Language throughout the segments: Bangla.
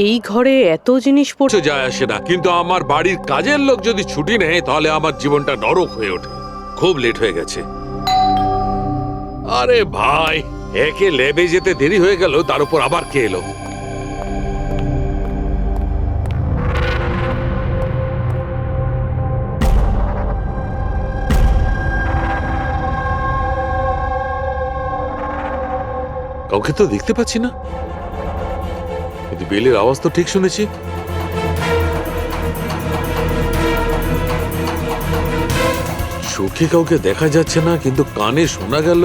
এই ঘরে এত জিনিস কিছু যায় আসে না, কিন্তু আমার বাড়ির কাজের লোক যদি ছুটি নেয় তাহলে আমার জীবনটা নরক হয়ে ওঠে। খুব লেট হয়ে গেছে। আরে ভাই, একে ল্যাবে যেতে দেরি হয়ে গেল, তার উপর আবার কে এলো? কাউকে তো দেখতে পাচ্ছি না, কিন্তু বেলের আওয়াজ তো ঠিক শুনেছি। চোখে কাউকে দেখা যাচ্ছে না, কিন্তু কানে শোনা গেল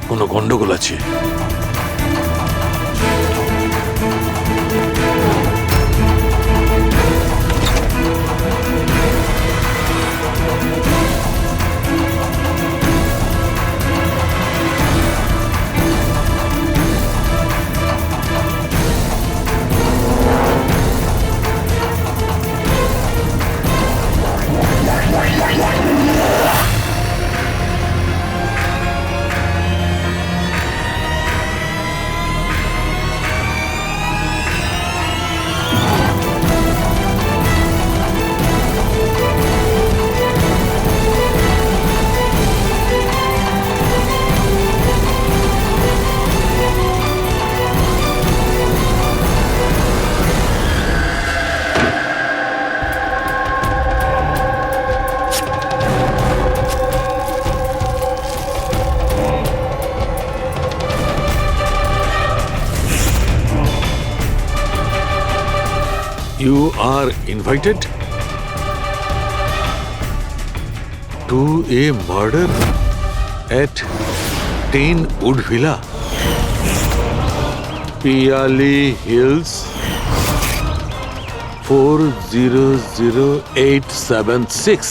কোনো গন্ডগোল আছে। You are invited to a murder at 10 Wood Villa, Piali Hills, 400876.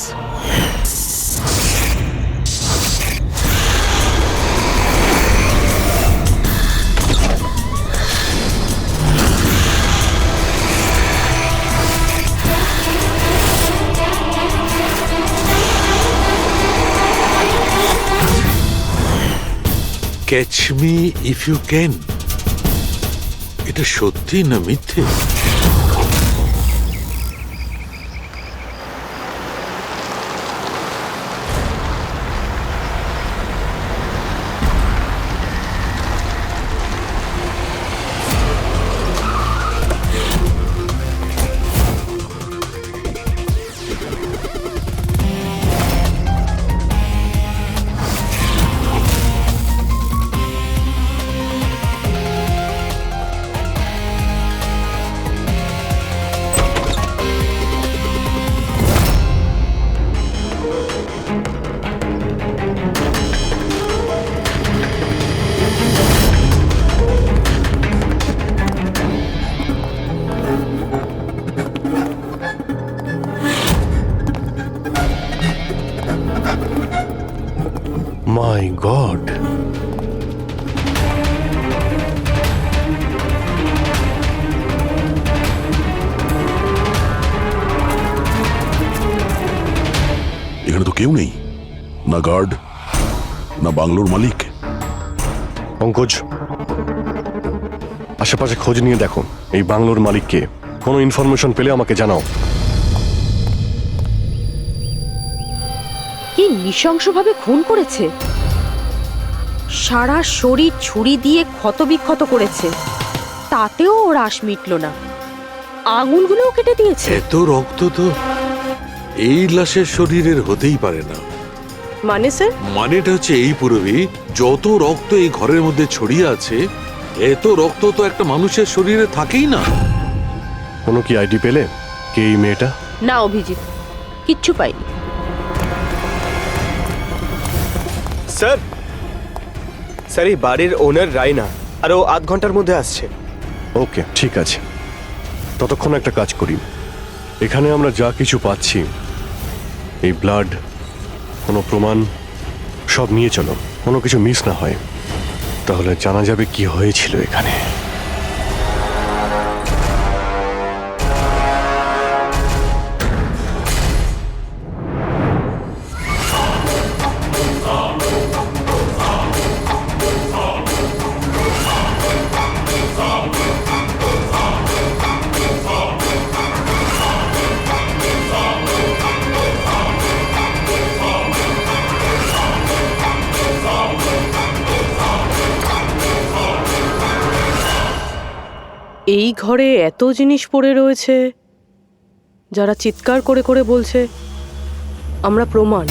Catch me if you can. এটা সত্যি না মিথ্যে? My God! এখানে তো কেউ নেই, না গার্ড না বাংলোর মালিক। পঙ্কজ, আশেপাশে খোঁজ নিয়ে দেখো এই বাংলোর মালিককে। কোনো ইনফরমেশন পেলে আমাকে জানাও। কি নৃশংসভাবে খুন করেছে! সারা শরীর ছুরি দিয়ে ক্ষতবিক্ষত করেছে, তাতেও ওর আশ মিটল না। আঙুলগুলোও কেটে দিয়েছে। এত রক্ত তো এই লাশের শরীরের হতেই পারে না। মানে স্যার? মানেটা হচ্ছে এই পুরবী, যত রক্ত এই ঘরের মধ্যে ছড়িয়ে আছে, এত রক্ত তো একটা মানুষের শরীরে থাকেই না। কোনো কি আইডি পেলে কে এই মেয়েটা? না অভিজিৎ, কিচ্ছু পাইনি। স্যার, স্যার এই বাড়ির ওনার রায়না, আর ও আধ ঘন্টার মধ্যে আসছে। ওকে, ঠিক আছে। ততক্ষণ একটা কাজ করি, এখানে আমরা যা কিছু পাচ্ছি, এই ব্লাড, কোনো প্রমাণ, সব নিয়ে চলো, কোনো কিছু মিস না হয়, তাহলে জানা যাবে কি হয়েছিল এখানে। এই ঘরে এত জিনিস পড়ে রয়েছে, যারা চিৎকার করে করে বলছে আমরা প্রমাণ,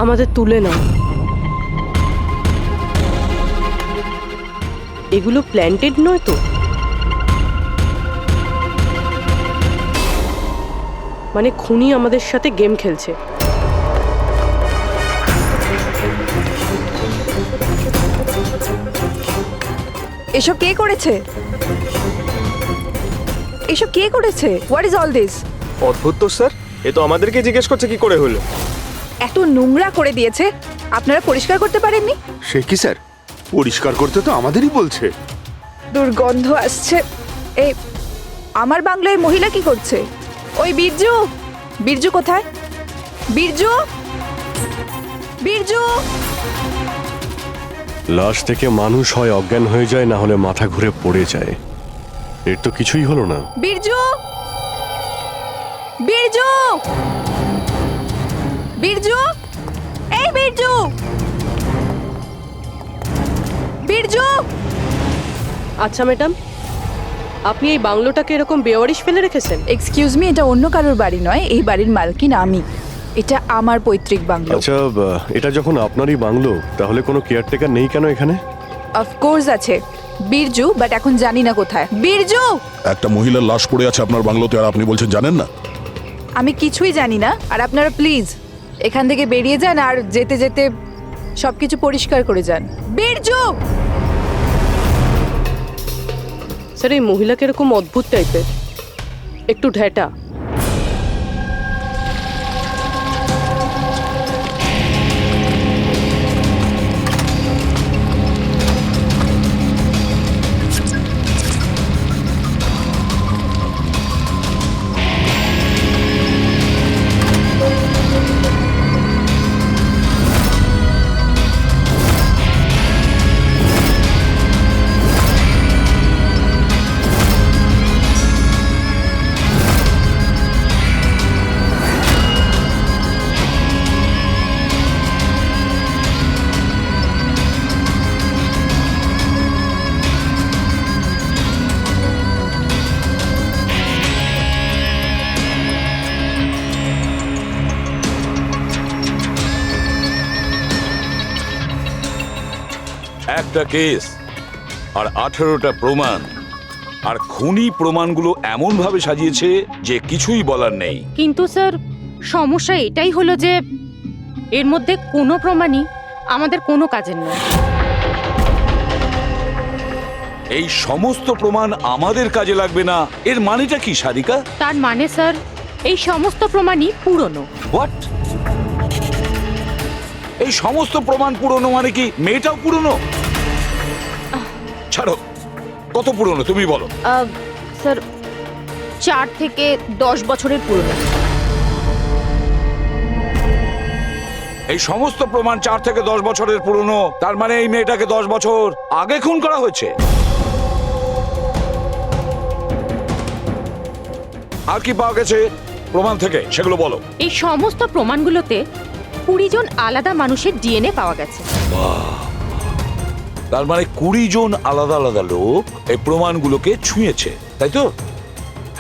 আমাদের তুলে নাও। এগুলো প্ল্যান্টেড নয় তো? মানে খুনি আমাদের সাথে গেম খেলছে। এসব কে করেছে? এসব কে করেছে? What is all this? অদ্ভুত তো স্যার, এ তো আমাদেরকে জিজ্ঞেস করছে কি করে হলো। এত নোংরা করে দিয়েছে, আপনারা পরিষ্কার করতে পারেননি? সে কি স্যার, পরিষ্কার করতে তো আমাদেরই বলছে। দুর্গন্ধ আসছে। এই আমার বাংলায় মহিলা কি করছে? ওই বীরজু, বীরজু কোথায়? বীরজু, বীরজু! লাশ থেকে মানুষ হয় অজ্ঞান হয়ে যায়, না হলে মাথা ঘুরে পড়ে যায়। এর তো কিছুই হলো না। বীরজু, বীরজু, বীরজু! এই বীরজু, বীরজু! আচ্ছা ম্যাডাম, আপনি এই বাংলোটাকে এরকম বেওয়ারিশ ফেলে রেখেছেন? এক্সকিউজ মি, এটা অন্য কারোর বাড়ি নয়, এই বাড়ির মালকিন আমি। এটা আমার পৈতৃক বাংলো। আচ্ছা, এটা যখন আপনারই বাংলো, তাহলে কোনো কেয়ারটেকার নেই কেন এখানে? অফকোর্স আছে, বীরজু, বাট এখন জানি না কোথায়। বীরজু! একটা মহিলার লাশ পড়ে আছে আপনার বাংলোতে, আর আপনি বলছেন জানেন না? আমি কিছুই জানি না, আর আপনারা প্লিজ এখান থেকে বেরিয়ে যান, আর যেতে যেতে সবকিছু পরিষ্কার করে যান। বীরজু! স্যার, এই মহিলাকে এরকম অদ্ভুত টাইপের, একটু ঢ্যাটা। একটা কেস আর 18টা প্রমাণ, আর খুনি প্রমাণগুলো এমন ভাবে সাজিয়েছে যে কিছুই বলার নেই। কিন্তু স্যার, সমস্যা এটাই হলো যে এর মধ্যে কোনো প্রমাণই আমাদের কোনো কাজের নয়। এই সমস্ত প্রমাণ আমাদের কাজে লাগবে না, এর মানেটা কি সারিকা? তার মানে স্যার, এই সমস্ত প্রমাণই পুরনো। হোয়াট? এই সমস্ত প্রমাণ পুরনো মানে কি মেয়েটাও পুরনো? ছাড়ো, কত পুরনো তুমি বলো। স্যার, 4 থেকে 10 বছরের পুরনো। এই সমস্ত প্রমাণ 4 থেকে 10 বছরের পুরনো, তার মানে এই মেয়েটাকে 10 বছর আগে খুন করা হয়েছে। আর কি পাওয়া গেছে প্রমাণ থেকে, সেগুলো বলো। এই সমস্ত প্রমাণগুলোতে 20 জন আলাদা মানুষের ডিএনএ পাওয়া গেছে। তার মানে 20 জন আলাদা আলাদা লোক এই প্রমাণগুলোকে ছুঁয়েছে, তাই তো?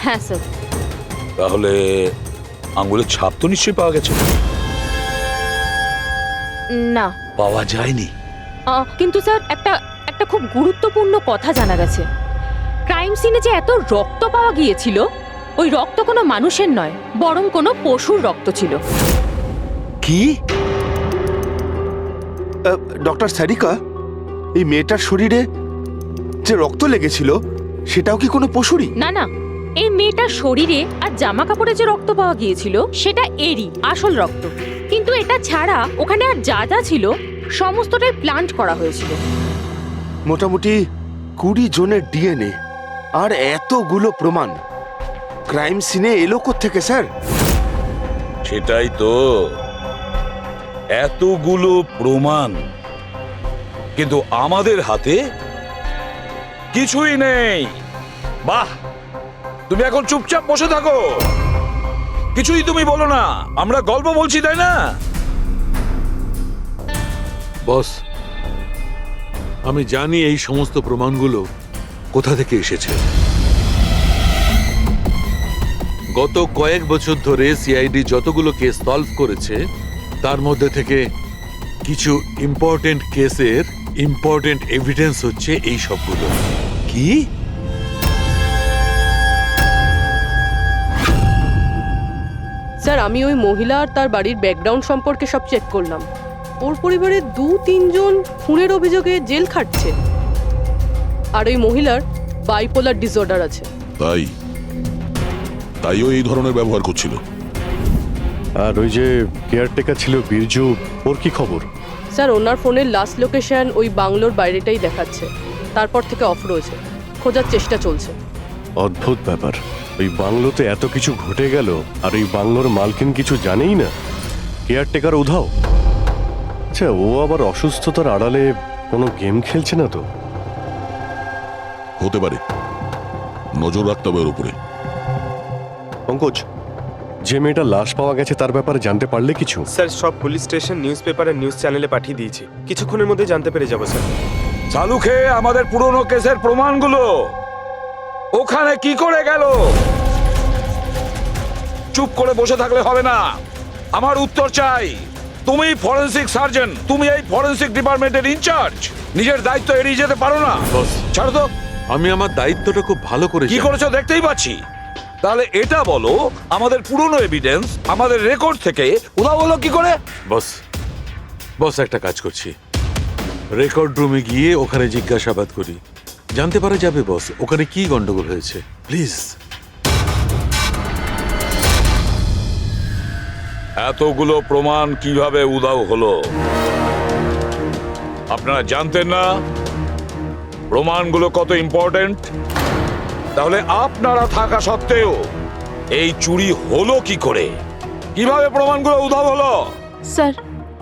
হ্যাঁ স্যার। তাহলে আঙ্গুলের ছাপ তো নিশ্চয়ই পাওয়া গেছে। না, পাওয়া যায়নি। কিন্তু স্যার, একটা খুব গুরুত্বপূর্ণ কথা জানা গেছে। ক্রাইম সিনে যে এত রক্ত পাওয়া গিয়েছিল, ওই রক্ত কোনো মানুষের নয়, বরং কোনো পশুর রক্ত ছিল। কি? ডক্টর সারিকা, এই মেয়েটার শরীরে যে রক্ত লেগেছিল সেটাও কি কোনো পশুরই? না না, এই মেয়েটার শরীরে আর জামা কাপড়ে যে রক্ত পাওয়া গিয়েছিল সেটা এরই আসল রক্ত। কিন্তু এটা ছাড়া ওখানে আর যা যা ছিল সমস্তটাই প্লান্ট করা হয়েছিল। মোটামুটি 20 জনের ডিএনএ আর এতগুলো প্রমাণ ক্রাইম সিনে এলো কোত্থেকে স্যার? সেটাই তো, এতগুলো প্রমাণ, কিন্তু আমাদের হাতে কিছুই নেই। বাহ, তুমি এখন চুপচাপ বসে থাকো, কিছুই তুমি বলো না, আমরা গল্প বলছি, তাই না? বস, আমি জানি এই সমস্ত প্রমাণগুলো কোথা থেকে এসেছে। গত কয়েক বছর ধরে সিআইডি যতগুলো কেস সলভ করেছে তার মধ্যে থেকে কিছু ইম্পর্টেন্ট কেসের ইম্পর্টেন্ট এভিডেন্স হচ্ছে এই সবগুলো। কি? স্যার আমি ওই মহিলা আর তার বাড়ির ব্যাকগ্রাউন্ড সম্পর্কে সব চেক করলাম। ওর পরিবারের 2-3 জন খুনের অভিযোগে জেল খাটছে, আর ওই মহিলার বাইপোলার ডিসঅর্ডার আছে। তাইও এই ধরনের ব্যবহার করছিল। আর ওই যে কেয়ারটেকার ছিল বীরজু, ওর কি খবর? স্যার ওনার ফোনের লাস্ট লোকেশন ওই বাংলোর বাইরেটাই দেখাচ্ছে, তারপর থেকে অফ রয়েছে, খোঁজার চেষ্টা চলছে। অদ্ভুত ব্যাপার, ওই বাংলোতে এত কিছু ঘটে গেল আর ওই বাংলোর মালকিন কিছু জানেই না। কেয়ারটেকার উধাও। আচ্ছা, ও আবার অসুস্থতার আড়ালে কোনো গেম খেলছে না তো? হতে পারে, নজর রাখতে হবে ওর উপরে। পঙ্কজ, যে মেয়েটা লাশ পাওয়া গেছে তার ব্যাপারে জানতে পারলে কিছু? স্যার সব পুলিশ স্টেশন, নিউজ পেপার আর নিউজ চ্যানেলে পাঠিয়ে দিয়েছি, কিছুক্ষণের মধ্যে জানতে পেরে যাবো স্যার। চালুকে আমাদের পুরনো কেসের প্রমাণগুলো ওখানে কি করে গেল? চুপ করে বসে থাকলে হবে না, আমার উত্তর চাই। তুমি ফরেনসিক সার্জন, তুমি এই ফরেনসিক ডিপার্টমেন্টের ইনচার্জ, নিজের দায়িত্ব এড়িয়ে যেতে পারো না। বস, ছাড়ো তো। আমি আমার দায়িত্বটা খুব ভালো করে কি জানি। করেছো দেখতেই পাচ্ছি। তাহলে এটা বলো, আমাদের পুরনো এভিডেন্স আমাদের রেকর্ড থেকে উধাও হলো কি করে? বস বস একটা কাজ করছি, রেকর্ড রুমে গিয়ে ওখানে জিজ্ঞাসাবাদ করি, জানতে পারা যাবে বস ওখানে কি গন্ডগোল হয়েছে। প্লিজ। এতগুলো প্রমাণ কিভাবে উধাও হলো আপনারা জানতেন না? প্রমাণগুলো কত ইম্পর্টেন্ট। তাহলে আপনারা থাকা সত্ত্বেও এই চুরি হলো কি করে? কিভাবে প্রমাণগুলো উধাও হলো? স্যার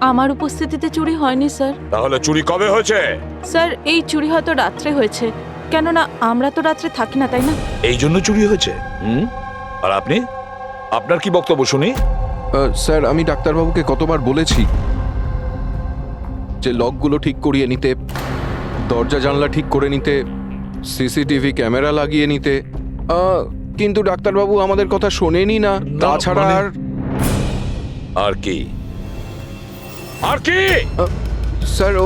আমার উপস্থিতিতে চুরি হয়নি স্যার। তাহলে চুরি কবে হয়েছে? স্যার এই চুরি হয়তো রাত্রে হয়েছে, কেননা আমরা তো রাত্রে থাকি না, তাই না? এই জন্য চুরি হয়েছে। আর আপনি, আপনার কি বক্তব্য শুনি? স্যার আমি ডাক্তারবাবুকে কতবার বলেছি যে লকগুলো ঠিক করিয়ে নিতে, দরজা জানলা ঠিক করে নিতে, সিসিটিভি ক্যামেরা লাগিয়ে নিতে, কিন্তু ডাক্তারবাবু আমাদের কথা শোনেনি না। তাছাড়া আর কি? আর কি? স্যার ও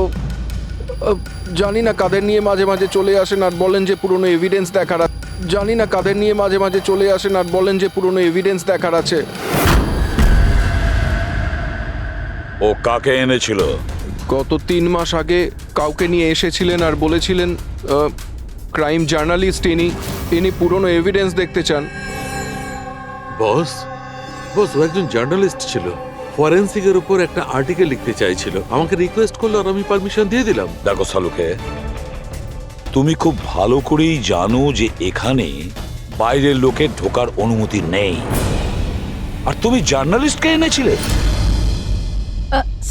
জানি না কাদের নিয়ে মাঝে মাঝে চলে আসেন আর বলেন যে পুরনো এভিডেন্স দেখার আছে। জানি না কাদের নিয়ে মাঝে মাঝে চলে আসেন আর বলেন যে পুরনো এভিডেন্স দেখার আছে। ও কাকে এনেছিল? গত 3 মাস আগে কাউকে নিয়ে এসেছিলেন আর বলেছিলেন ক্রাইম জার্নালিস্ট ইনি পুরনো এভিডেন্স দেখতে চান। বস বস ও একজন জার্নালিস্ট ছিল, ফরেনসিকের উপর একটা আর্টিকেল লিখতে চাইছিল, আমাকে রিকোয়েস্ট করলো আর আমি পারমিশন দিয়ে দিলাম। দেখো সালুকে, তুমি খুব ভালো করেই জানো যে এখানে বাইরের লোকের ঢোকার অনুমতি নেই, আর তুমি জার্নালিস্টকে এনেছিলে।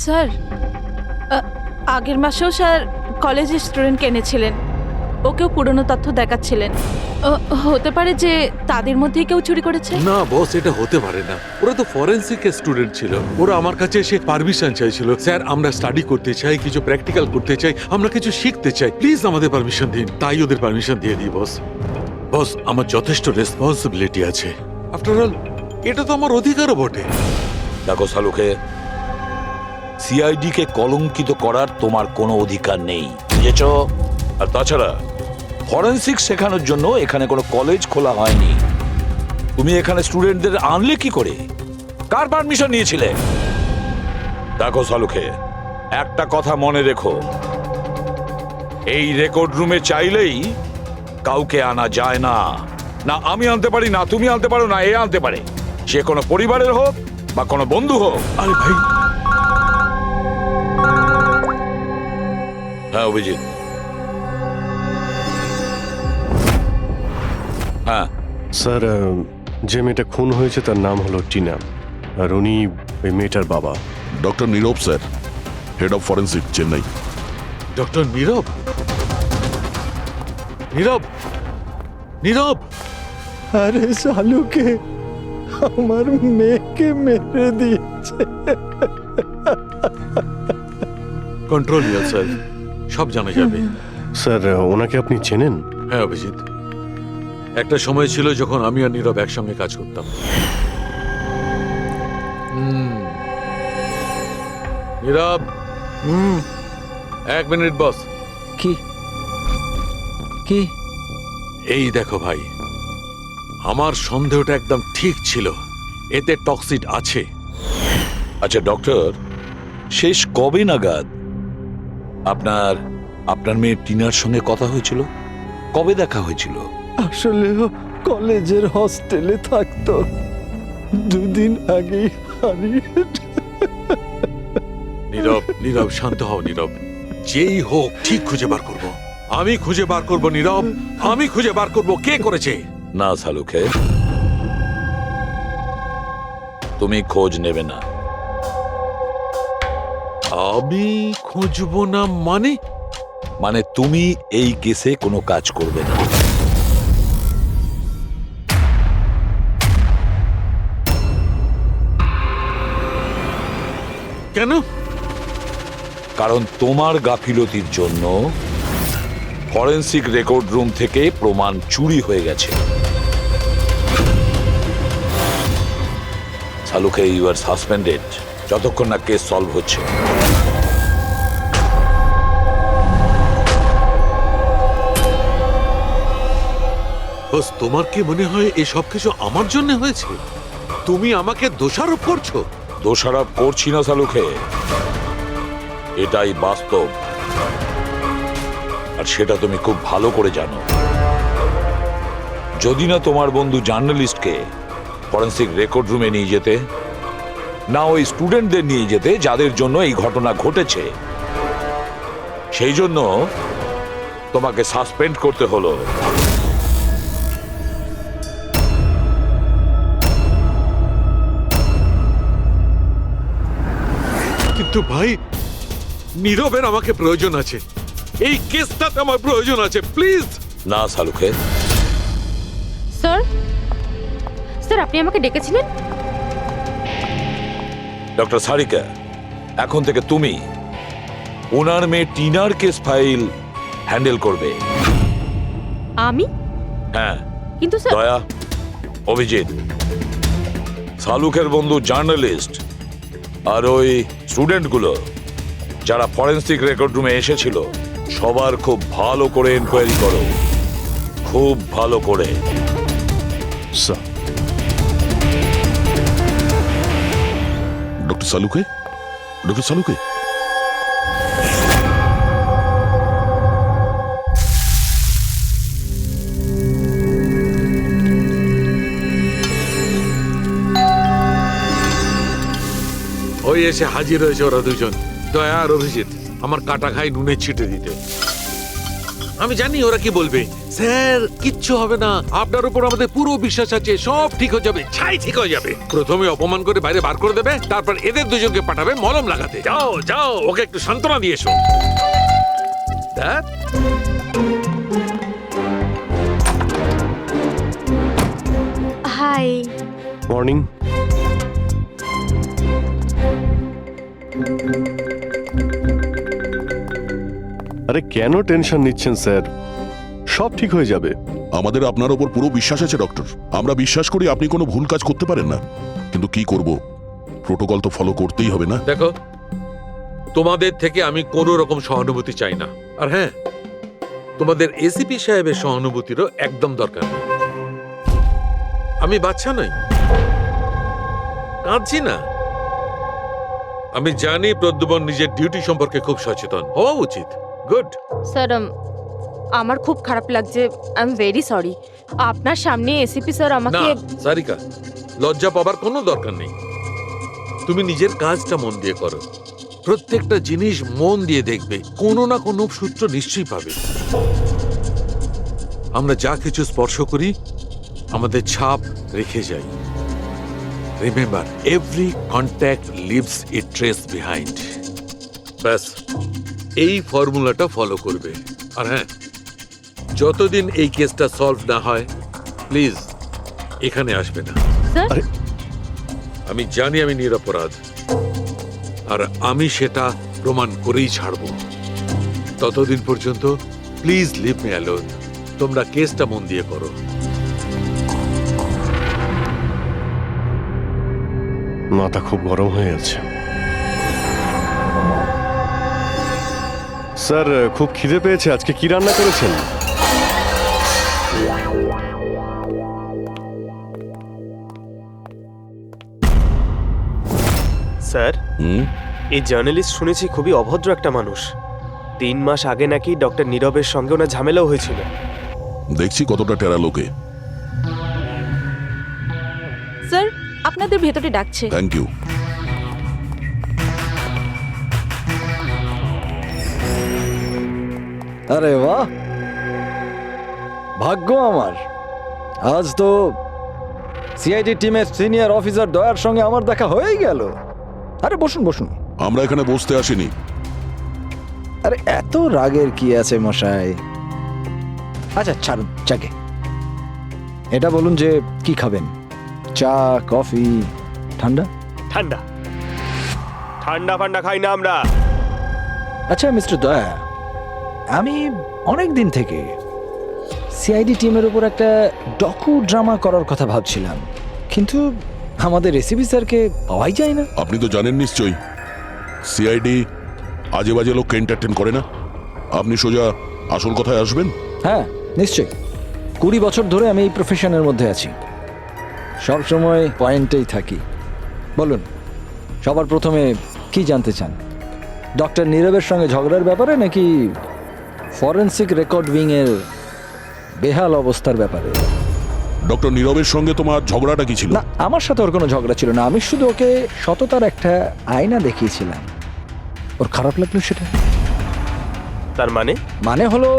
স্যার আগের মাসেও স্যার কলেজের স্টুডেন্টকে এনেছিলেন, ওকেও পুরনো তথ্য দেখাচ্ছিলেন। হতে পারে যে তাদের মধ্যেই কেউ চুরি করেছে। না বস, এটা হতে পারে না, ওরা তো ফরেনসিক স্টুডেন্ট ছিল। ওরা আমার কাছে এসে পারমিশন চাইছিল, স্যার আমরা স্টাডি করতে চাই, কিছু প্র্যাকটিক্যাল করতে চাই, আমরা কিছু শিখতে চাই, প্লিজ আমাদের পারমিশন দিন। তাই ওদের পারমিশন দিয়ে দিই বস। বস আমার যথেষ্ট রেসপন্সিবিলিটি আছে, আফটার অল এটা তো আমার অধিকারও বটে। দেখো সালুকে, সিআইডি কে কলঙ্কিত করার তোমার কোনো অধিকার নেই, বুঝেছো? আর তাছাড়া ফরেনসিক শেখানোর জন্য এখানে কোনো কলেজ খোলা হয়নি। তুমি এখানে স্টুডেন্টদের আনলে কি করে? কার পারমিশন নিয়েছিলে? দেখো সালুকে, একটা কথা মনে রেখো, এই রেকর্ড রুমে চাইলেই কাউকে আনা যায় না। না আমি আনতে পারি, না তুমি আনতে পারো, না এ আনতে পারে, সে কোনো পরিবারের হোক বা কোনো বন্ধু হোক। আরে ভাই। হ্যাঁ অভিজিৎ। হ্যাঁ স্যার, যে মেয়েটা খুন হয়েছে তার নাম হলো টিনা, আর উনি ওই মেয়েটার বাবা। Doctor Nirav sir, head of forensic, Chennai. Doctor Nirav? Nirav Nirav আরে শালুকে, আমার মেয়েকে মেরে দিয়েছে। কন্ট্রোল ইয়োরসেলফ, সব জানা যাবে। স্যার ওনাকে আপনি চেনেন? হ্যাঁ অভিজিৎ, একটা সময় ছিল যখন আমি আর নীরব একসঙ্গে কাজ করতাম। নীরব, 1 মিনিট বস। কি কি এই দেখো ভাই, আমার সন্দেহটা একদম ঠিক ছিল, এতে টক্সিড আছে। আচ্ছা ডক্টর, শেষ কবে নাগাদ আপনার আপনার মেয়ে টিনার সঙ্গে কথা হয়েছিল? কবে দেখা হয়েছিল? আসলে ও কলেজের হস্টেলে থাকতো, 2 দিন আগেই হারিয়ে। নীরব, নীরব শান্ত হও নীরব। যেই হোক ঠিক খুঁজে বার করব। আমি খুঁজে বার করব নীরব, আমি খুঁজে বার করব কে করেছে। না শালুকে, তুমি খোঁজ নেবে না। আমি খুঁজবো না মানে? মানে তুমি এই কেসে কোনো কাজ করবে না। কেন? কারণ তোমার গাফিলতির জন্য ফরেনসিক রেকর্ড রুম থেকে প্রমাণ চুরি হয়ে গেছে। শালুকে, ইউ আর সাসপেন্ডেড যতক্ষণ না কেস সলভ হচ্ছে। বস, তোমার কি মনে হয় এই সব কিছু আমার জন্য হয়েছে? তুমি আমাকে দোষারোপ করছো। দোষারোপ করছি না শালুকে, এটাই বাস্তব, আর সেটা তুমি খুব ভালো করে জানো। যদি না তোমার বন্ধু জার্নালিস্টকে ফরেনসিক রেকর্ড রুমে নিয়ে যেতে, না ওই স্টুডেন্টদের নিয়ে যেতে যাদের জন্য এই ঘটনা ঘটেছে, সেই জন্য তোমাকে সাসপেন্ড করতে হলো। কিন্তু ভাই, নীরবের আমাকে প্রয়োজন আছে, এই কেসটাতে আমার প্রয়োজন আছে, প্লিজ। না শালুকে। স্যার, স্যার আপনি আমাকে ডেকেছিলেন? ডক্টর সারিকা, এখন থেকে তুমি ওনার মেয়ে টিনার কেস ফাইল হ্যান্ডেল করবে। আমি? হ্যাঁ। কিন্তু স্যার, দয়া, অভিজিৎ, শালুকের বন্ধু জার্নালিস্ট আর ওই স্টুডেন্টগুলো যারা ফরেনসিক রেকর্ড রুমে এসেছিল, সবার খুব ভালো করে এনকোয়ারি করো, খুব ভালো করে। স্যার, ডক্টর সালুকে, ডক্টর সালুকে, ওই এসে হাজির হয়েছে ওরা দুজন, দয়া আর অভিজিৎ, আমার কাটা খাই নুনে ছিটে দিতে। আমি জানি ওরা কি বলবে, স্যার কিচ্ছু হবে না, আপনার উপর আমাদের পুরো বিশ্বাস আছে, সব ঠিক হয়ে যাবে, ছাই ঠিক হয়ে যাবে। প্রথমে অপমান করে বাইরে বার করে দেবে, তারপর এদের দুজনকে পাঠাবে মলম লাগাতে। যাও যাও, ওকে একটু সান্ত্বনা দিয়ে এসো। ধ্যাৎ। হাই। মর্নিং। আরে কেন টেনশন নিচ্ছেন স্যার, সব ঠিক হয়ে যাবে। আমাদের আপনার ওপর পুরো বিশ্বাস আছে ডক্টর। আমরা বিশ্বাস করি আপনি কোনো ভুল কাজ করতে পারেন না, কিন্তু কি করব, প্রোটোকল তো ফলো করতেই হবে না। দেখো, তোমাদের থেকে আমি কোনো রকম সহানুভূতি চাই না, আর হ্যাঁ, তোমাদের এসিপি সাহেবের সহানুভূতিরও একদম দরকার নেই। আমি বাচ্চা নই, কাঁদছি না। আমি জানি প্রদ্যুমন নিজের ডিউটি সম্পর্কে খুব সচেতন হওয়া উচিত। গুড। স্যার, আমার খুব খারাপ লাগছে, আই এম ভেরি সরি। আপনার সামনে এসিপি স্যার না আমাকে। সারিকা, লজ্জা পাবার কোনো দরকার নেই। তুমি নিজের কাজটা মন দিয়ে করো, প্রত্যেকটা জিনিস মন দিয়ে দেখবে, কোনো না কোনো সূত্র নিশ্চয়ই পাবে। আমরা যা কিছু স্পর্শ করি আমাদের ছাপ রেখে যাই। রিমেম্বার, এভরি কন্ট্যাক্ট লিভস এ ট্রেস বিহাইন্ড। ব্যাস, এই ফর্মুলাটা ফলো করবে। আর হ্যাঁ, যতদিন এই কেসটা সলভ না হয়, প্লিজ এখানে আসবে না। স্যার, আরে আমি জানি আমি নিরপরাধ, আর আমি সেটা প্রমাণ করেই ছাড়ব। ততদিন পর্যন্ত প্লিজ লিভ মি অ্যালোন। তোমরা কেসটা মন দিয়ে করো। মাথা খুব গরম হয়ে আছে। স্যার, খুব খিদে পেয়েছে। আজকে কি রান্না করেছেন? স্যার, হুম, এই জার্নালিস্ট শুনেছি খুবই অভদ্র একটা মানুষ। 3 মাস আগে নাকি ডক্টর নীরবের সঙ্গে ওনার ঝামেলাও হয়েছিল। দেখছি কতটা টেরা লোকে। স্যার, আপনাদের ভেতরে ডাকছে। Thank you. আরে বাহ, ভাগ্য আমার। আজ তো সিআইডি টিমের সিনিয়র অফিসার দয়ার সঙ্গে আমার দেখা হয়েই গেল। আরে বসুন বসুন। আমরা এখানে বসতে আসিনি। আরে এত রাগের কি আছে মশাই? আচ্ছা ছাড়ুন চাকে। এটা বলুন যে কি খাবেন, চা, কফি, ঠান্ডা? ঠান্ডা ঠান্ডা ফান্ডা খাই না আমরা। আচ্ছা মিস্টার দয়া, আমি অনেক দিন থেকে সিআইডি টিমের উপর একটা ডকু ড্রামা করার কথা ভাবছিলাম, কিন্তু আমাদের রেসিপি স্যারকে পাওয়াই যায় না। আপনি তো জানেন নিশ্চয়ই সিআইডি আজে বাজে লোককে এন্টারটেন করে না। আপনি সোজা আসল কথায় আসবেন। হ্যাঁ নিশ্চয়ই, 20 বছর ধরে আমি এই প্রফেশনের মধ্যে আছি, সব সময় পয়েন্টেই থাকি। বলুন, সবার প্রথমে কি জানতে চান? ডক্টর নীরবের সঙ্গে ঝগড়ার ব্যাপারে নাকি ফরেন্সিক রেকর্ড উইং এর বেহাল অবস্থার ব্যাপারে? ডক্টর নীরবের সঙ্গে তোমার ঝগড়াটা কি ছিল? না, আমার সাথে ওর কোনো ঝগড়া ছিল না। আমি শুধু ওকে সততার একটা আয়না দেখিয়েছিলাম। ওর খারাপ লাগলো সেটা। তার মানে হলো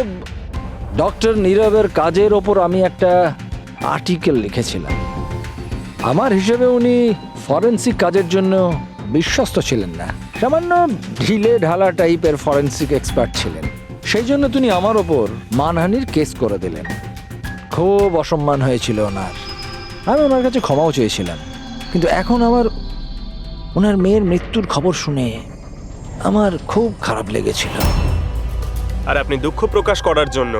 ডক্টর নীরবের কাজের ওপর আমি একটা আর্টিকেল লিখেছিলাম। আমার হিসেবে উনি ফরেন্সিক কাজের জন্য বিশ্বস্ত ছিলেন না, সামান্য ঢিলে ঢালা টাইপের ফরেন্সিক এক্সপার্ট ছিলেন। সেই জন্য তিনি আমার ওপর মানহানির কেস করে দিলেন। খুব অসম্মান হয়েছিল ওনার। আমি ওনার কাছে ক্ষমাও চেয়েছিলাম, কিন্তু এখন ওনার মেয়ের মৃত্যুর খবর শুনে আমার খুব খারাপ লেগেছিল। আর আপনি দুঃখ প্রকাশ করার জন্য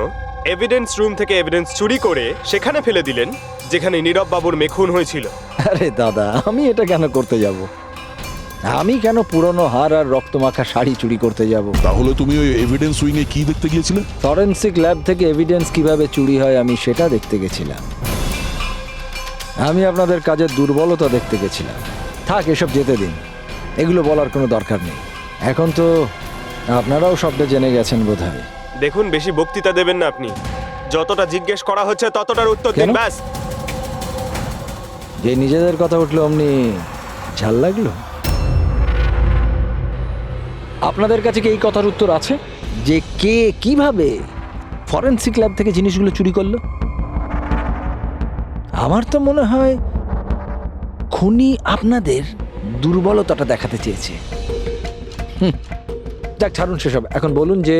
এভিডেন্স রুম থেকে এভিডেন্স চুরি করে সেখানে ফেলে দিলেন যেখানে নীরব বাবুর মেয়ে খুন হয়েছিল। আরে দাদা, আমি এটা কেন করতে যাব? আমি কেন পুরনো হার আর রক্তমাখা শাড়ি চুরি করতে যাব? তাহলে তুমি ওই এভিডেন্স উইং এ কি দেখতে গিয়েছিলে? ফরেন্সিক ল্যাব থেকে এভিডেন্স কিভাবে চুরি হয় আমি সেটা দেখতে গেছিলাম। আমি আপনাদের কাজের দুর্বলতা দেখতে গেছিলাম। থাক, এসব যেতে দিন, এগুলো বলার কোনো দরকার নেই। এখন তো আপনারাও সবটা জেনে গেছেন বোধহয়। দেখুন, বেশি বক্তৃতা দেবেন না আপনি। যতটা জিজ্ঞেস করা হচ্ছে ততটার উত্তর দিন, কেন? ব্যাস। যে নিজেদের কথা উঠলো অমনি ঝাল লাগলো? আপনাদের কাছে কি এই কথার উত্তর আছে যে কে কিভাবে ফরেনসিক ল্যাব থেকে জিনিসগুলো চুরি করলো? আমার তো মনে হয় খুনি আপনাদের দুর্বলতাটা দেখাতে চেয়েছে। যাক, ছাড়ুন সেসব। এখন বলুন যে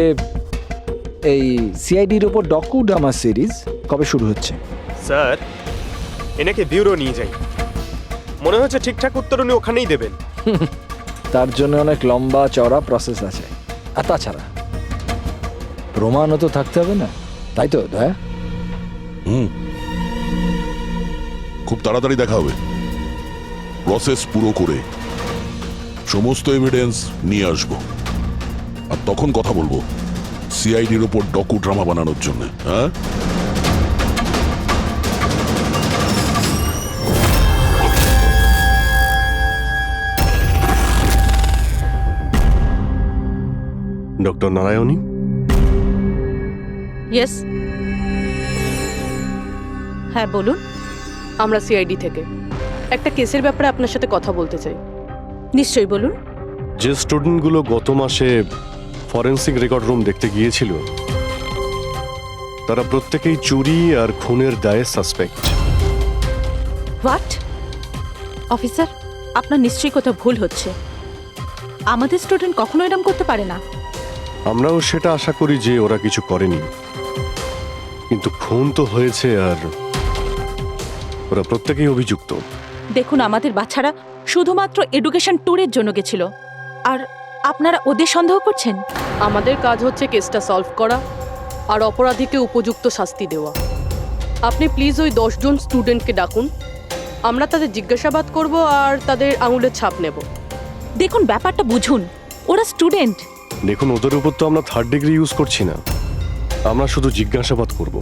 এই সিআইডির ওপর ডকু ড্রামা সিরিজ কবে শুরু হচ্ছে? স্যার, এনাকে ব্যুরো নিয়ে যাই। মনে হচ্ছে ঠিকঠাক উত্তর উনি ওখানেই দেবেন। তার জন্য অনেক লম্বা চওড়া প্রসেস আছে। আর তাছাড়া প্রমাণও তো থাকতে হবে না, তাই তো দয়া? খুব তাড়াতাড়ি দেখা হবে। প্রসেস পুরো করে সমস্ত এভিডেন্স নিয়ে আসব, আর তখন কথা বলবো সিআইডির ওপর ডকু ড্রামা বানানোর জন্য। হ্যাঁ, ডক্টর নারায়ণী, ইয়েস, হ্যাঁ বলুন। আমরা সিআইডি থেকে একটা কেসের ব্যাপারে আপনার সাথে কথা বলতে চাই। নিশ্চয়ই বলুন। যে স্টুডেন্টগুলো গত মাসে ফরেন্সিক রেকর্ড রুম দেখতে গিয়েছিল তারা প্রত্যেকেই চুরি আর খুনের দায়ে সাসপেক্ট। হোয়াট? অফিসার, আপনার নিশ্চয়ই কোথাও ভুল হচ্ছে। আমাদের স্টুডেন্ট কখনো এরকম করতে পারে না। আমরাও সেটা আশা করি যে ওরা কিছু করেনি, কিন্তু খুন তো হয়েছে আর ওরা প্রত্যেকেই অভিযুক্ত। দেখুন, আমাদের বাচ্চারা শুধুমাত্র এডুকেশন ট্যুরের জন্য গেছিল, আর আপনারা ওদের সন্দেহ করছেন? আমাদের কাজ হচ্ছে কেসটা সলভ করা আর অপরাধীকে উপযুক্ত শাস্তি দেওয়া। আপনি প্লিজ ওই 10 জন স্টুডেন্টকে ডাকুন আমরা তাদের জিজ্ঞাসাবাদ করব আর তাদের আঙুলের ছাপ নেব। দেখুন ব্যাপারটা বুঝুন, ওরা স্টুডেন্ট। দেখুন, ওদের উপর তো আমরা 3rd ডিগ্রি ইউজ করছি না, আমরা শুধু জিজ্ঞাসাবাদ করব।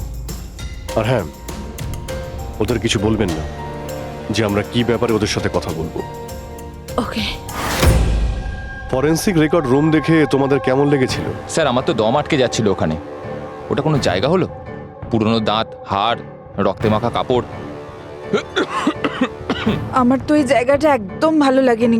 আর হ্যাঁ, ওদের কিছু বলবেন না যে আমরা কি ব্যাপারে ওদের সাথে কথা বলবো। ওকে ফরেন্সিক রেকর্ড রুম দেখে তোমাদের কেমন লেগেছিল? স্যার আমার তো দম আটকে যাচ্ছিল ওখানে। ওটা কোনো জায়গা হলো? পুরনো দাঁত, হাড়, রক্তে মাখা কাপড়। আমার তো এই জায়গাটা একদম ভালো লাগেনি,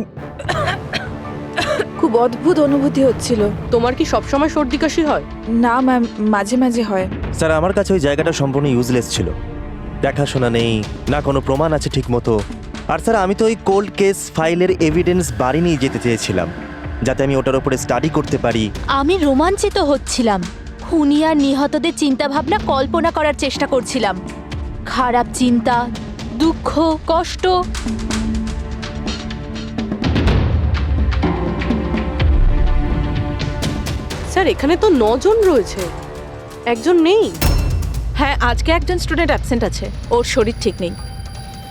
খুব অদ্ভুত অনুভূতি হচ্ছিল। তোমার কি সবসময় সর্দি কাশি হয়? না ম্যাম, মাঝে মাঝে হয়। স্যার আমার কাছে ওই জায়গাটা সম্পূর্ণ ইউজলেস ছিল, দেখাশোনা নেই, না কোনো প্রমাণ আছে ঠিক মতো। আর স্যার আমি তো ওই কোল্ড কেস ফাইলের এভিডেন্স বাড়ি নিয়ে যেতে চেয়েছিলাম, যাতে আমি ওটার উপরে স্টাডি করতে পারি। আমি রোমাঞ্চিত হচ্ছিলাম, খুনি আর নিহতদের চিন্তা ভাবনা কল্পনা করার চেষ্টা করছিলাম। খারাপ চিন্তা, দুঃখ, কষ্ট। স্যার এখানে তো 9 জন রয়েছে, একজন নেই। হ্যাঁ, আজকে একজন স্টুডেন্ট অ্যাবসেন্ট আছে, ওর শরীর ঠিক নেই।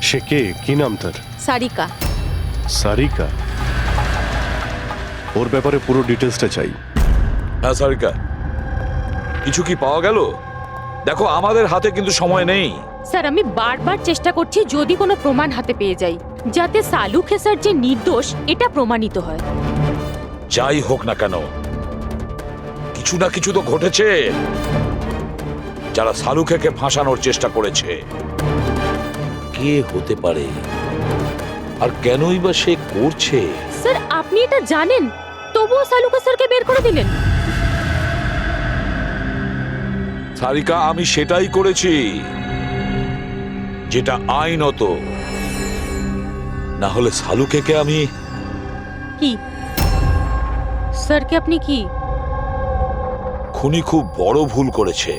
সে কে? কি নাম তার? সারিকা। সারিকা? ওর ব্যাপারে পুরো ডিটেলসটা চাই। হ্যাঁ সারিকা, কিছু কি পাওয়া গেল? দেখো আমাদের হাতে কিন্তু সময় নেই। স্যার আমি বারবার চেষ্টা করছি যদি কোনো প্রমাণ হাতে পেয়ে যাই, যাতে সালু খেসার যে নির্দোষ এটা প্রমাণিত হয়। যাই হোক না কেন, কিছু না কিছু তো ঘটেছে। যারা সালুখেকে ফাঁসানোর চেষ্টা করেছে, কে হতে পারে আর কেনই বা সে করছে? স্যার আপনি এটা জানেন, তবুও সালু খেসারকে বের করে দিলেন। সারিকা, আমি সেটাই করেছি যেটা আইনত। না হলে সালুখেকে আমি... কি স্যারকে আপনি কি? খুনি খুব বড় ভুল করেছে।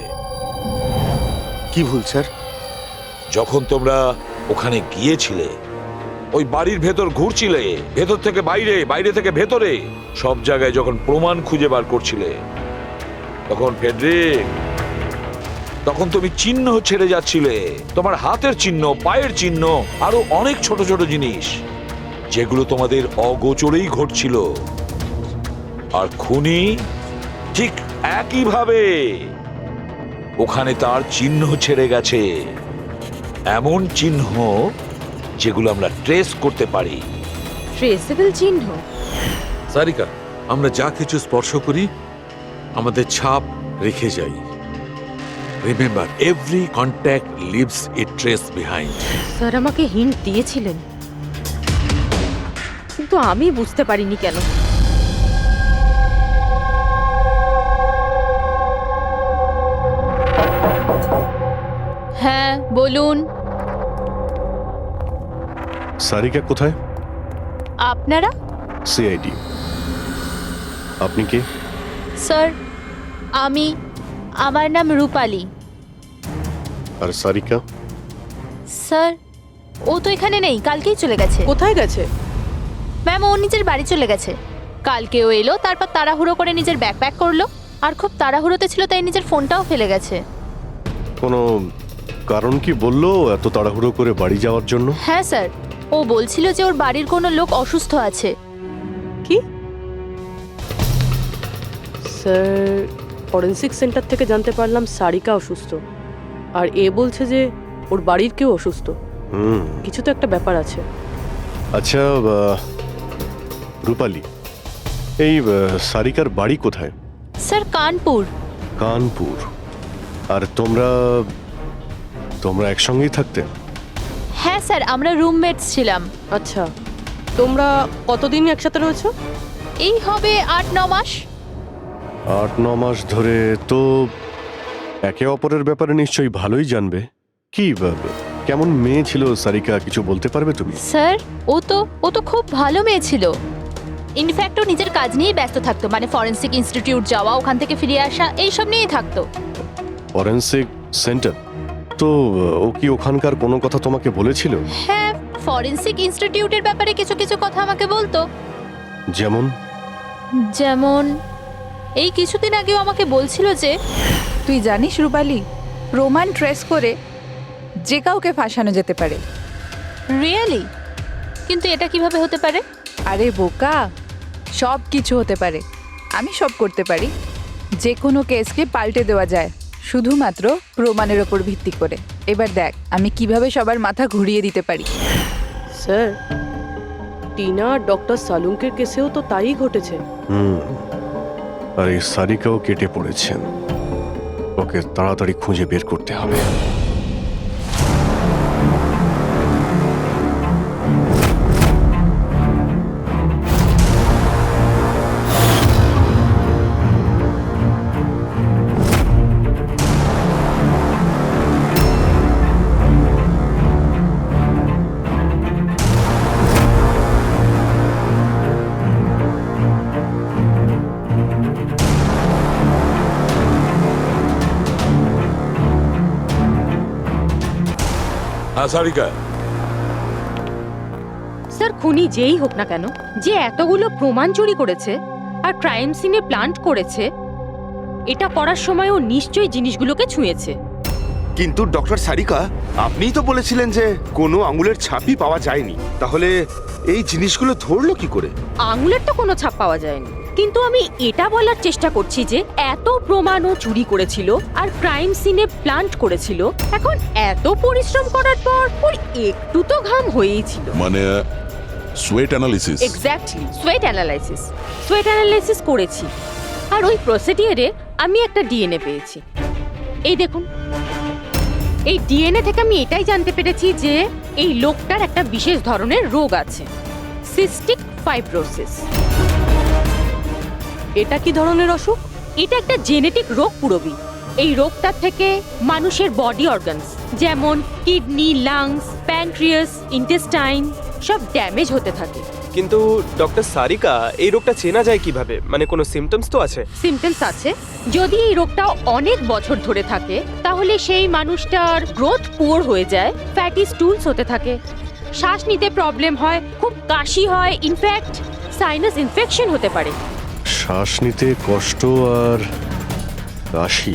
কি ভুল স্যার? যখন তোমরা ওখানে গিয়েছিলে, ওই বাড়ির ভেতর ঘুরছিলে, ভেতর থেকে বাইরে, বাইরে থেকে ভেতরে, সব জায়গায় যখন প্রমাণ খুঁজে বার করছিলে, তখন ফেডরিক, তখন তুমি চিহ্ন ছেড়ে যাচ্ছিলে। তোমার হাতের চিহ্ন, পায়ের চিহ্ন, আরো অনেক ছোট ছোট জিনিস, যেগুলো তোমাদের অগোচরেই ঘটছিল। আর খুনি ঠিক একইভাবে ওখানে তার চিহ্ন ছেড়ে গেছে, এমন চিহ্ন যেগুলো আমরা ট্রেস করতে পারি। ট্রেসেবল চিহ্ন? সারিকা, আমরা যা কিছু স্পর্শ করি আমাদের ছাপ রেখে যাই। রিমেম্বার, এভরি কন্ট্যাক্ট লিভস এ ট্রেস বিহাইন্ড। স্যার আমাকে হিন্ট দিয়েছিলেন, কিন্তু আমি বুঝতে পারিনি কেন। হ্যাঁ বলুন। সারিকা কোথায়? আপনারা? সিআইডি। আপনি কে? স্যার আমার নাম রূপালী। আর সারিকা? স্যার ও তো এখানে নেই, কালকেই চলে গেছে। কোথায় গেছে? ম্যাম ও নিজের বাড়ি চলে গেছে। কালকে ও এলো, তারপর তাড়াহুড়ো করে নিজের ব্যাগ প্যাক করলো, আর খুব তাড়াহুড়োতে ছিল তাই নিজের ফোনটাও ফেলে গেছে। কোনো কারণ কি বললো এত তাড়াহুড়ো করে বাড়ি যাওয়ার জন্য? হ্যাঁ স্যার, ও বলছিল যে ওর বাড়ির কোনো লোক অসুস্থ আছে। কি? স্যার ফরেন্সিক সেন্টার থেকে জানতে পারলাম সারিকা অসুস্থ, আর এ বলছে যে ওর বাড়ির কেউ অসুস্থ। কিছু তো একটা ব্যাপার আছে। আচ্ছা রূপালী, এই সারিকার বাড়ি কোথায়? স্যার কানপুর। কানপুর? আর তোমরা একসঙ্গেই থাকতে? হ্যাঁ স্যার, আমরা রুমমেটস ছিলাম। আচ্ছা, তোমরা কতদিন একসাথে রয়েছো? এই হবে 8-9 মাস। 8-9 মাস ধরে তো একে অপরের ব্যাপারে নিশ্চয়ই ভালোই জানবে। কি কেমন মেয়ে ছিল সারিকা, কিছু বলতে পারবে তুমি? স্যার ও তো খুব ভালো মেয়ে ছিল। ইনফ্যাক্ট ও নিজের কাজ নিয়েই ব্যস্ত থাকতো, মানে ফরেন্সিক ইনস্টিটিউট যাওয়া, ওখান থেকে ফিরে আসা, এইসব নিয়েই থাকতো। Forensic centre? তো ও কি ওখানকার কোনো কথা তোমাকে বলেছিল? হ্যাঁ, ফরেন্সিক ইনস্টিটিউটের ব্যাপারে কিছু কিছু কথা আমাকে বলতো। যেমন এই কিছুদিন আগেও আমাকে বলছিল যে... তুই জানিস রূপালী, প্রমাণ ট্রেস করে যে কাউকে ফাঁসানো যেতে পারে, রিয়েলি? কিন্তু এটা কিভাবে হতে পারে? আরে বোকা, সব কিছু হতে পারে। আমি সব করতে পারি। যে কোনো কেসকে পাল্টে দেওয়া যায় শুধুমাত্র প্রমাণের ওপর ভিত্তি করে। এবার দেখ আমি কিভাবে সবার মাথা ঘুরিয়ে দিতে পারি। স্যার, টিনা আর ডক্টর সালুঙ্কের কেসেও তো তাই ঘটেছে। আর এই সারিকাও কেটে পড়েছেন। ওকে তাড়াতাড়ি খুঁজে বের করতে হবে। হ্যাঁ সারিকা, স্যার খুনি যেই হোক না কেন, যে এতগুলো প্রমাণ চুরি করেছে আর ক্রাইম সিনে প্লান্ট করেছে, এটা করার সময় ও নিশ্চয়ই জিনিসগুলোকে ছুঁয়েছে। কিন্তু ডক্টর সারিকা, আপনিই তো বলেছিলেন যে কোনো আঙুলের ছাপই পাওয়া যায়নি, তাহলে এই জিনিসগুলো ধরলো কি করে? আঙুলের তো কোনো ছাপ পাওয়া যায়নি, কিন্তু আমি এটা বলার চেষ্টা করছি যে এত প্রমাণও চুরি করেছিল আর ক্রাইম সিনে প্লান্ট করেছিল, এখন এত পরিশ্রম করার পর ওর একটু তো ঘাম হয়েই ছিল। মানে sweat analysis. Exactly, sweat analysis করেছি। আর ওই প্রসিডিওরে আমি একটা ডিএনএ পেয়েছি। এই দেখুন, এই ডিএনএ থেকে আমি এটাই জানতে পেরেছি যে এই লোকটার একটা বিশেষ ধরনের রোগ আছে, সিস্টিক ফাইব্রোসিস। এটা কি ধরনের অসুখ? এটা একটা জেনেটিক রোগ পুরবি। এই রোগটার থেকে মানুষের বডি অর্গানস যেমন কিডনি, লাংস, প্যানক্রিয়াস, ইন্টেস্টাইন সব ড্যামেজ হতে থাকে। কিন্তু ডক্টর সারিকা, এই রোগটা চেনা যায় কিভাবে? মানে কোনো সিমটমস তো আছে? সিমটমস আছে। যদি এই রোগটা অনেক বছর ধরে থাকে তাহলে সেই মানুষটার গ্রোথ পুয়ার হয়ে যায়, ফ্যাটি স্টুলস হতে থাকে, শ্বাস নিতে প্রবলেম হয়, খুব কাশি হয়, ইনফ্যাক্ট সাইনাস ইনফেকশন হতে পারে। শ্বাস নিতে কষ্ট আর কাশি।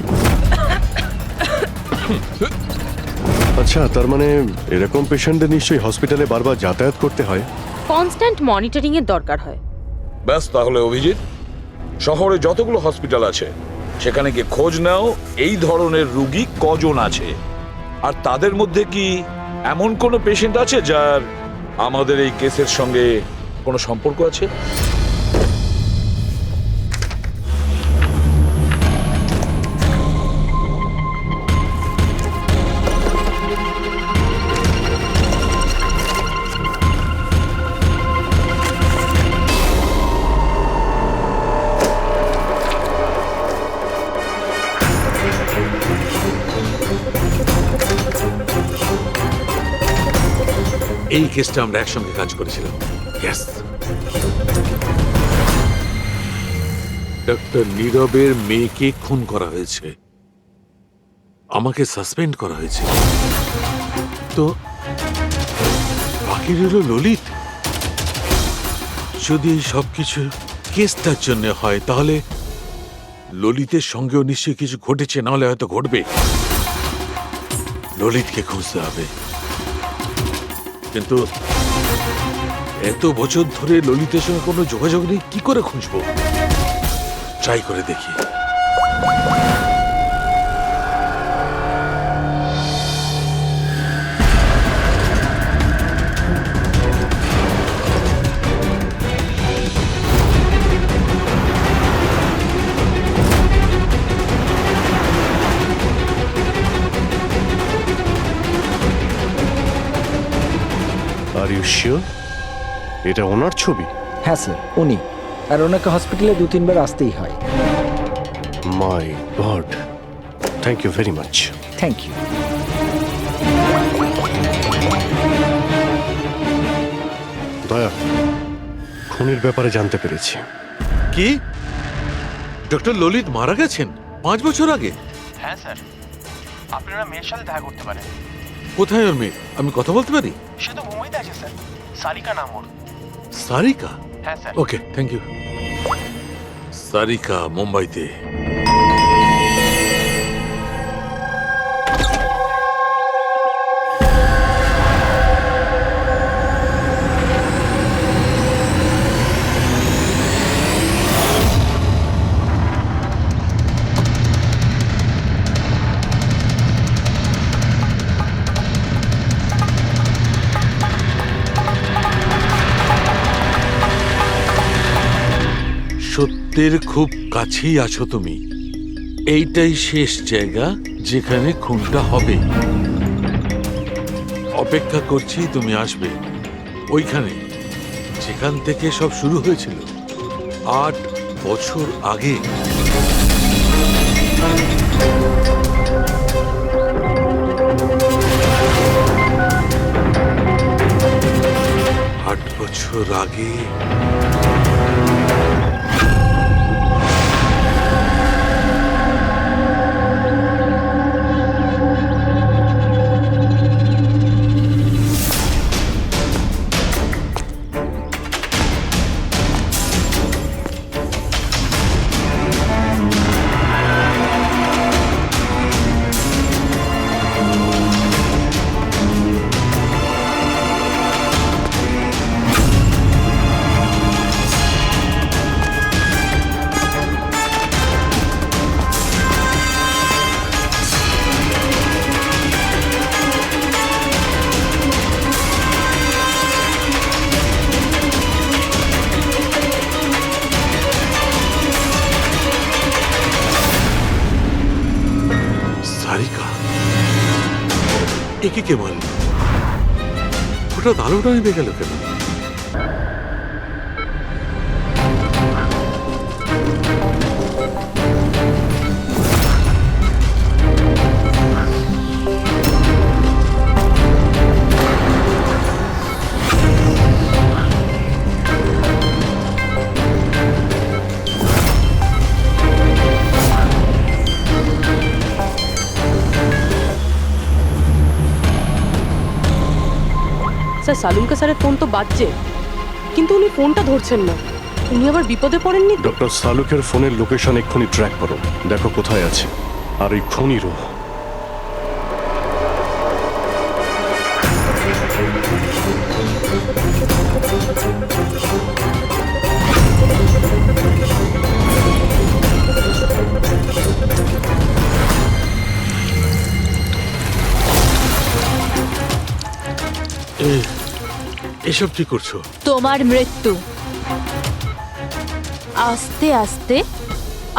আচ্ছা, তার মানে এরকম পেশেন্টদের নিশ্চয়ই হসপিটালে বারবার যাতায়াত করতে হয়। কনস্ট্যান্ট মনিটরিং এর দরকার হয়। ব্যাস, তাহলে অভিজিৎ, শহরে যতগুলো হসপিটাল আছে সেখানে গিয়ে খোঁজ নাও এই ধরনের রুগী কজন আছে, আর তাদের মধ্যে কি এমন কোনো পেশেন্ট আছে যার আমাদের এই কেসের সঙ্গে কোনো সম্পর্ক আছে। এই কেসটা আমরা একসঙ্গে কাজ করেছিলাম। Yes. ডক্টর নীরবের মেয়েকে খুন করা হয়েছে, আমাকে সাসপেন্ড করা হয়েছে, তো বাকি রইল ললিত। যদি এই সবকিছু কেসটার জন্য হয় তাহলে ললিতের সঙ্গেও নিশ্চয়ই কিছু ঘটেছে, নাহলে হয়তো ঘটবে। ললিতকে খুঁজতে হবে, কিন্তু এত বছর ধরে ললিতের সঙ্গে কোনো যোগাযোগ নেই, কি করে খুঁজবো? ট্রাই করে দেখি। আর ইউ শিওর এটা ওনার ছবি? হ্যাঁ স্যার, উনি। আর ওনাকে হসপিটালে 2-3 বার আসতেই হয়। My god, thank you very much. Thank you. Daya, খুনের ব্যাপারে জানতে পেরেছি। কি ডক্টর ললিত মারা গেছেন 5 বছর আগে? হ্যাঁ স্যার, আপনারা মেয়ের সাথে দেখা করতে পারেন। কোথায় ওর মেয়ে? আমি কথা বলতে পারি? সে তো মুম্বাইতে আছে স্যার, সারিকা নাম ওর। সারিকা? হ্যাঁ sir. Okay, thank you. Sarika মুম্বাইতে। সত্যের খুব কাছেই আছো তুমি। এইটাই শেষ জায়গা যেখানে খুনটা হবে। অপেক্ষা করছি তুমি আসবে ওইখানে যেখান থেকে সব শুরু হয়েছিল 8 বছর আগে। আট বছর আগে সারিকা একে কে মারল? হঠাৎ আলোটা নিভে গেল কেন? স্যার সালুনকা স্যারের ফোন তো বাজছে, কিন্তু উনি ফোনটা ধরছেন না। উনি আবার বিপদে পড়েননি তো? ডক্টর সালুকের ফোনের লোকেশন এক্ষুনি ট্র্যাক করো, দেখো কোথায় আছে। আর এই খুনিরও। এসব কি করছো? তোমার মৃত্যু আস্তে আস্তে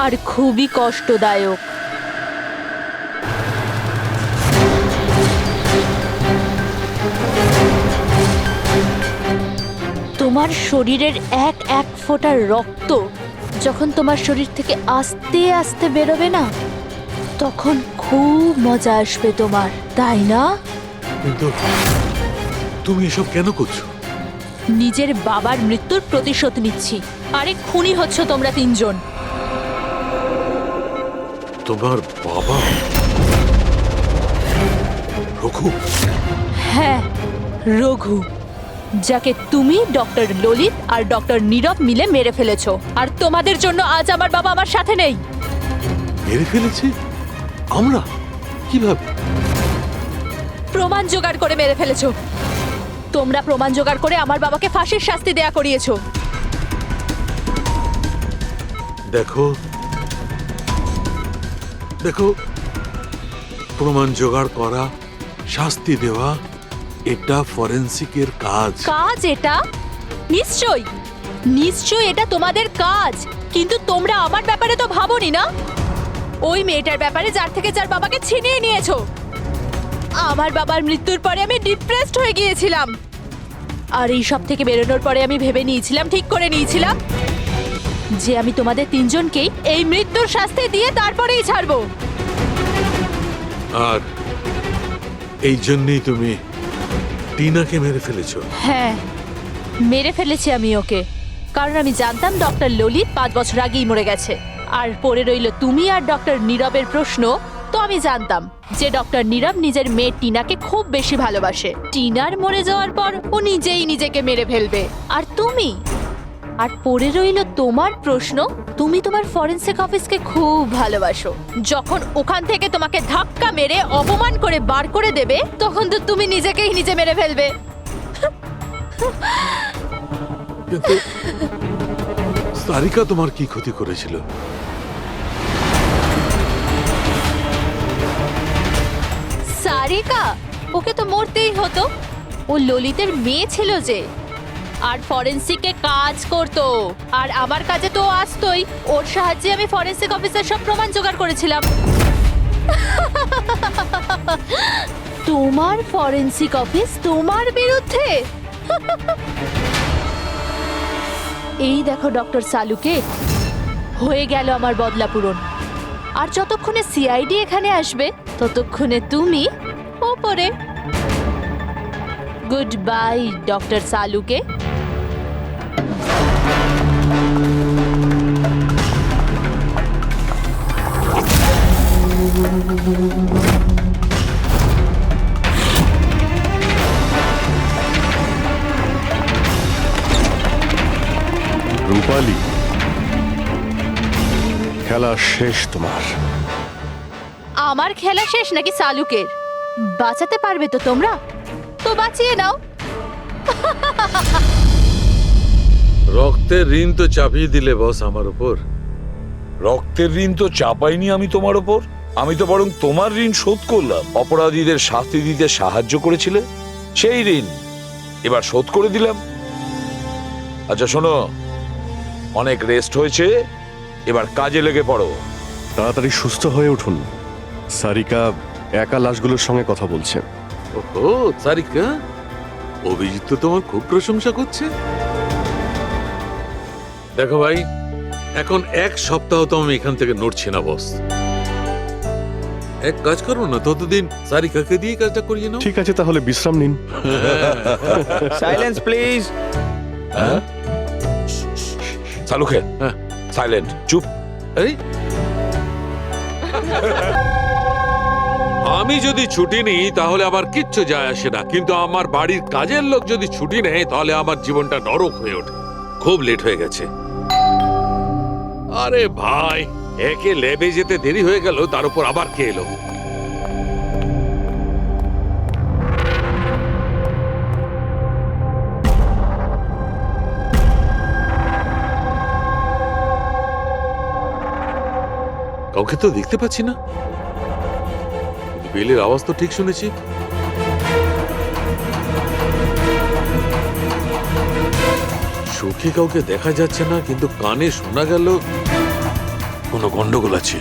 আর খুবই কষ্টদায়ক। তোমার শরীরের এক এক ফোঁটা রক্ত যখন তোমার শরীর থেকে আস্তে আস্তে বেরোবে না, তখন খুব মজা আসবে তোমার, তাই না? কিন্তু তুমি এসব কেন করছো? নিজের বাবার মৃত্যুর প্রতিশোধ নিচ্ছি। আরে খুনি হচ্ছ তোমরা তিনজন। তোমার বাবা রঘু? হ্যাঁ, রঘু, যাকে তুমি ডক্টর ললিত আর ডক্টর নীরব মিলে মেরে ফেলেছো। আর তোমাদের জন্য আজ আমার বাবা আমার সাথে নেই। মেরে ফেলেছি? আমরা? কিভাবে? প্রমাণ জোগাড় করে মেরে ফেলেছো। তোমরা প্রমাণ জোগাড় করে আমার বাবাকে ফাঁসির শাস্তি দেয়া করিয়েছো। দেখো দেখো, প্রমাণ জোগাড় করা, শাস্তি দেওয়া, এটা ফরেন্সিকের কাজ। কাজ এটা? নিশ্চয়ই নিশ্চয়ই এটা তোমাদের কাজ, কিন্তু তোমরা আমার ব্যাপারে তো ভাবোনি না। ওই মেয়েটার ব্যাপারে যার থেকে যার বাবাকে ছিনিয়ে নিয়েছো। আমার বাবার মৃত্যুর পরে আমি ডিপ্রেসড হয়ে গিয়েছিলাম। আর এই সব থেকে বেরোনোর পরে আমি ভেবে নিয়েছিলাম, ঠিক করে নিয়েছিলাম যে আমি তোমাদের তিনজনকেই এই মৃত্যুর শাস্তি দিয়ে তারপরেই ছাড়বো। আর এই জন্যই তুমি টিনাকে মেরে ফেলেছো? হ্যাঁ, মেরে ফেলেছি আমি ওকে, কারণ আমি জানতাম ডক্টর ললিত 5 বছর আগেই মরে গেছে। আর পড়ে রইল তুমি আর ডক্টর নীরবের প্রশ্ন। তো আমি জানতাম যে ডক্টর নীরব নিজের মেয়ে টিনাকে খুব বেশি ভালোবাসে। টিনার মরে যাওয়ার পর ও নিজেই নিজেকে মেরে ফেলবে। আর তুমি, আর পড়ে রইল তোমার প্রশ্ন, তুমি তোমার ফরেনসিক অফিসকে খুব ভালোবাসো। যখন ওখান থেকে তোমাকে ধাক্কা মেরে অপমান করে বার করে দেবে, তখন তো তুমি নিজেকেই নিজে মেরে ফেলবে। কিন্তু সারিকা তোমার কি ক্ষতি করেছিল? সারিকা? ওকে তো মরতেই হতো। ও ললিতের মেয়ে ছিল যে। আর ফরেন্সিকে কাজ করতো। আর আমার কাজে তো ও আসতোই, ওর সাহায্যে আমি ফরেন্সিক অফিসার সব প্রমাণ জোগাড় করেছিলাম। তোমার ফরেন্সিক অফিস তোমার বিরুদ্ধে? এই দেখো ডক্টর সালুকে, হয়ে গেল আমার বদলা পূরণ। আর যতক্ষণে সিআইডি এখানে আসবে ততক্ষণে তুমি ওপরে। Good bye doctor Salunkhe. Rupali, খেলা শেষ তোমার। আমার খেলা শেষ নাকি সালুকের? বাঁচাতে পারবে তো তোমরা? তো বাঁচিয়ে নাও। রক্তের ঋণ তো চাপিয়ে দিলে বস আমার উপর। রক্তের ঋণ তো চাপাইনি আমি তোমার ওপর, আমি তো বরং তোমার ঋণ শোধ করলাম। অপরাধীদের শাস্তি দিতে সাহায্য করেছিলে, সেই ঋণ এবার শোধ করে দিলাম। আচ্ছা শোনো, অনেক রেস্ট হয়েছে, এবার কাজে লেগে পড়ো। তাড়াতাড়ি সুস্থ হয়ে উঠুন। সারিকা একা লাশগুলোর সঙ্গে কথা বলছে। ওহো, সারিকা, অভিজিৎ তো তোমার খুব প্রশংসা করছে। দেখো ভাই, এখন এক সপ্তাহ তো আমি এখান থেকে নড়ছি না বস। এক কাজ করো না, ততদিন সারিকাকে দিয়ে কাজটা করিয়ে নাও। ঠিক আছে, তাহলে বিশ্রাম নিন। Silence please. সালুকে, সাইলেন্ট, চুপ। এই আমি যদি ছুটি নিই তাহলে আবার কিচ্ছু যায় আসে না, কিন্তু আমার বাড়ির কাজের লোক যদি ছুটি নেয় তাহলে আমার জীবনটা নরক হয়ে ওঠে। খুব লেট হয়ে গেছে। আরে ভাই, একে ল্যাবে যেতে দেরি হয়ে গেল, তার উপর আবার কে এলো? কাউকে তো দেখতে পাচ্ছি না। বেলের আওয়াজ তো ঠিক শুনেছি। চোখে কাউকে দেখা যাচ্ছে না, কিন্তু কানে শোনা গেল কোনো গন্ডগোল আছে।